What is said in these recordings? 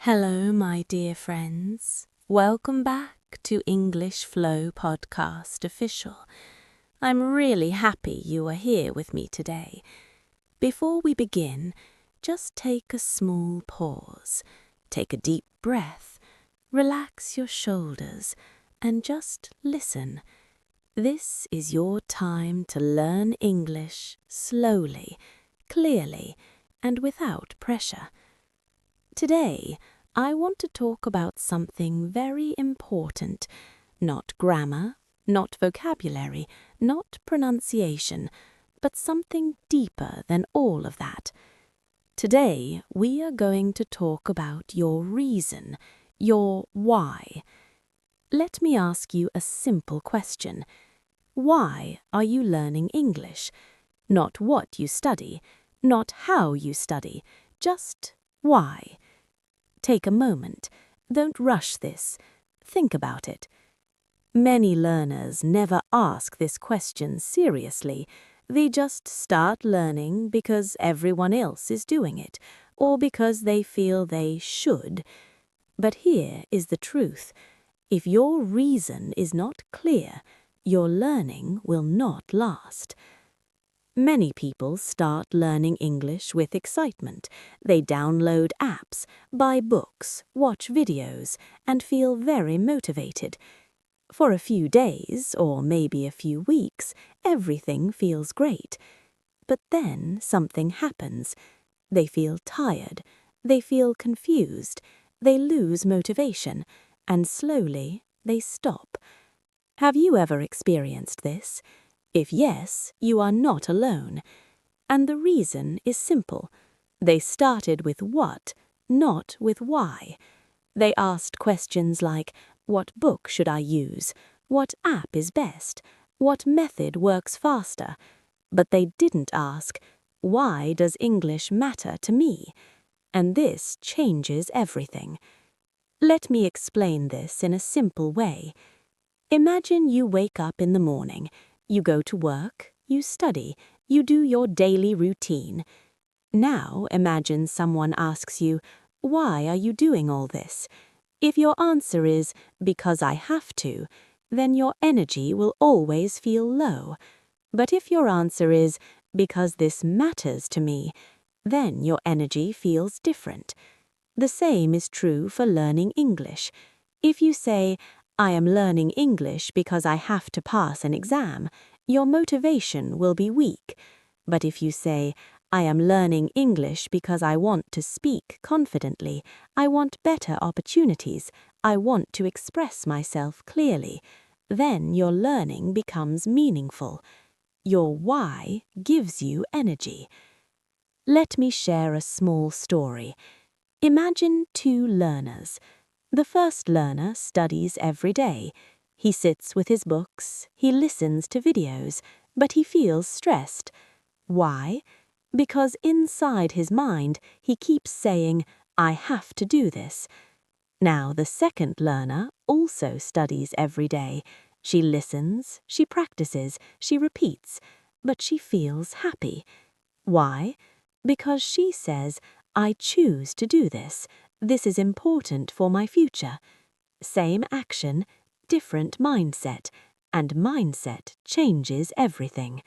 Hello, my dear friends. Welcome back to English Flow Podcast Official. I'm really happy you are here with me today. Before we begin, just take a small pause. Take a deep breath. Relax your shoulders and just listen. This is your time to learn English slowly, clearly, and without pressure. Today, I want to talk about something very important, not grammar, not vocabulary, not pronunciation, but something deeper than all of that. Today, we are going to talk about your reason, your why. Let me ask you a simple question. Why are you learning English? Not what you study, not how you study, just why. Take a moment. Don't rush this. Think about it. Many learners never ask this question seriously. They just start learning because everyone else is doing it, or because they feel they should. But here is the truth. If your reason is not clear, your learning will not last. Many people start learning English with excitement. They download apps, buy books, watch videos, and feel very motivated. For a few days, or maybe a few weeks, everything feels great. But then something happens. They feel tired, they feel confused, they lose motivation, and slowly they stop. Have you ever experienced this? If yes, you are not alone. And the reason is simple. They started with what, not with why. They asked questions like, what book should I use? What app is best? What method works faster? But they didn't ask, why does English matter to me? And this changes everything. Let me explain this in a simple way. Imagine you wake up in the morning. You go to work, you study, you do your daily routine. Now imagine someone asks you, why are you doing all this? If your answer is, because I have to, then your energy will always feel low. But if your answer is, because this matters to me, then your energy feels different. The same is true for learning English. If you say, I am learning English because I have to pass an exam, your motivation will be weak. But if you say, I am learning English because I want to speak confidently, I want better opportunities, I want to express myself clearly, then your learning becomes meaningful. Your why gives you energy. Let me share a small story. Imagine two learners. The first learner studies every day. He sits with his books, he listens to videos, but he feels stressed. Why? Because inside his mind he keeps saying, I have to do this. Now the second learner also studies every day. She listens, she practices, she repeats, but she feels happy. Why? Because she says, I choose to do this. This is important for my future. Same action, different mindset, and mindset changes everything.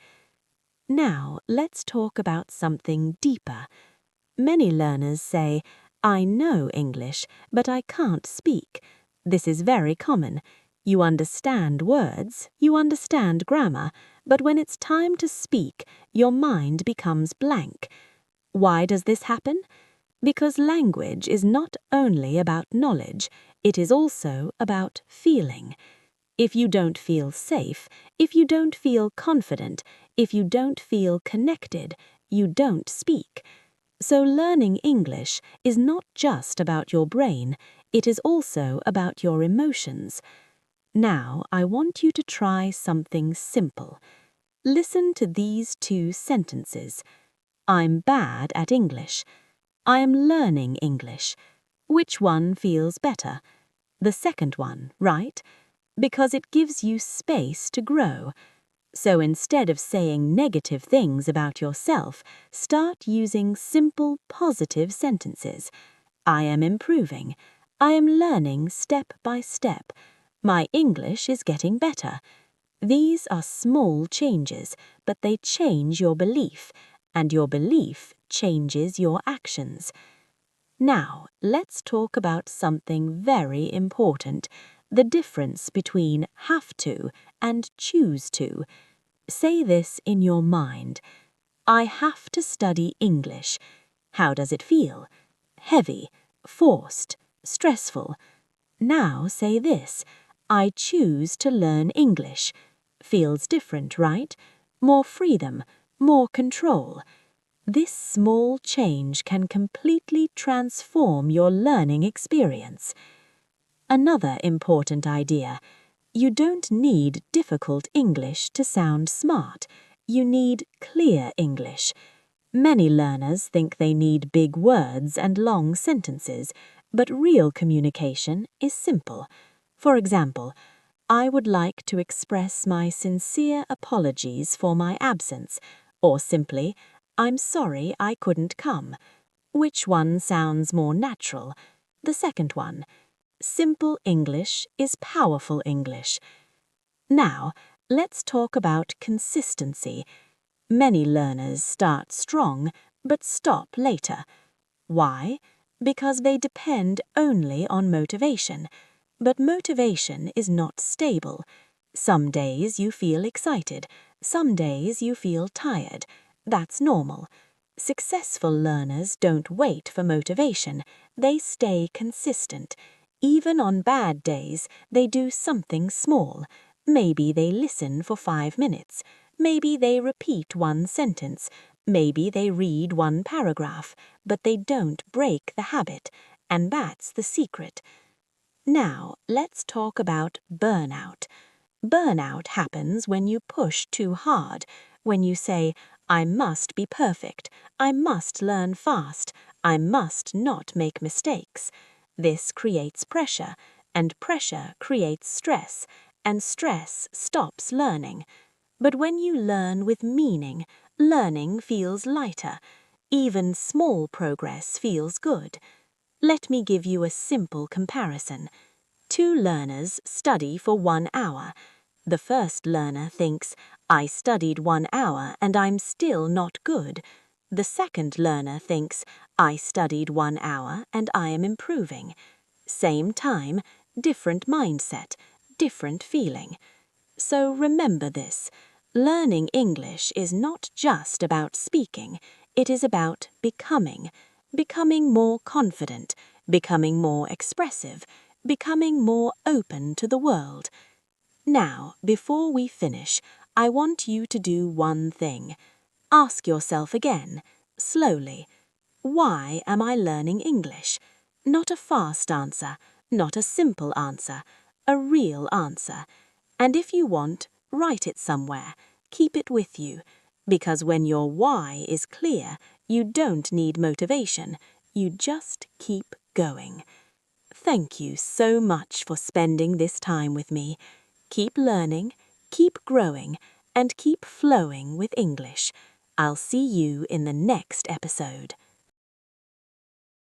Now, let's talk about something deeper. Many learners say, I know English, but I can't speak. This is very common. You understand words, you understand grammar, but when it's time to speak, your mind becomes blank. Why does this happen? Because language is not only about knowledge, it is also about feeling. If you don't feel safe, if you don't feel confident, if you don't feel connected, you don't speak. So learning English is not just about your brain, it is also about your emotions. Now I want you to try something simple. Listen to these two sentences. I'm bad at English. I am learning English. Which one feels better? The second one, right? Because it gives you space to grow. So instead of saying negative things about yourself, start using simple positive sentences. I am improving. I am learning step by step. My English is getting better. These are small changes, but they change your belief, and your belief changes your actions. Now, let's talk about something very important, the difference between have to and choose to. Say this in your mind. I have to study English. How does it feel? Heavy, forced, stressful. Now say this. I choose to learn English. Feels different, right? More freedom, more control. This small change can completely transform your learning experience. Another important idea. You don't need difficult English to sound smart. You need clear English. Many learners think they need big words and long sentences, but real communication is simple. For example, I would like to express my sincere apologies for my absence, or simply, I'm sorry I couldn't come. Which one sounds more natural? The second one. Simple English is powerful English. Now, let's talk about consistency. Many learners start strong, but stop later. Why? Because they depend only on motivation. But motivation is not stable. Some days you feel excited. Some days you feel tired. That's normal. Successful learners don't wait for motivation. They stay consistent. Even on bad days, they do something small. Maybe they listen for 5 minutes. Maybe they repeat one sentence. Maybe they read one paragraph. But they don't break the habit. And that's the secret. Now, let's talk about burnout. Burnout happens when you push too hard, when you say, I must be perfect, I must learn fast, I must not make mistakes. This creates pressure, and pressure creates stress, and stress stops learning. But when you learn with meaning, learning feels lighter. Even small progress feels good. Let me give you a simple comparison. 2 learners study for 1 hour. The first learner thinks, I studied 1 hour and I'm still not good. The second learner thinks, I studied 1 hour and I am improving. Same time, different mindset, different feeling. So remember this. Learning English is not just about speaking. It is about becoming. Becoming more confident, becoming more expressive, becoming more open to the world. Now, before we finish, I want you to do one thing. Ask yourself again, slowly, why am I learning English? Not a fast answer, not a simple answer, a real answer. And if you want, write it somewhere. Keep it with you. Because when your why is clear, you don't need motivation. You just keep going. Thank you so much for spending this time with me. Keep learning, keep growing, and keep flowing with English. I'll see you in the next episode.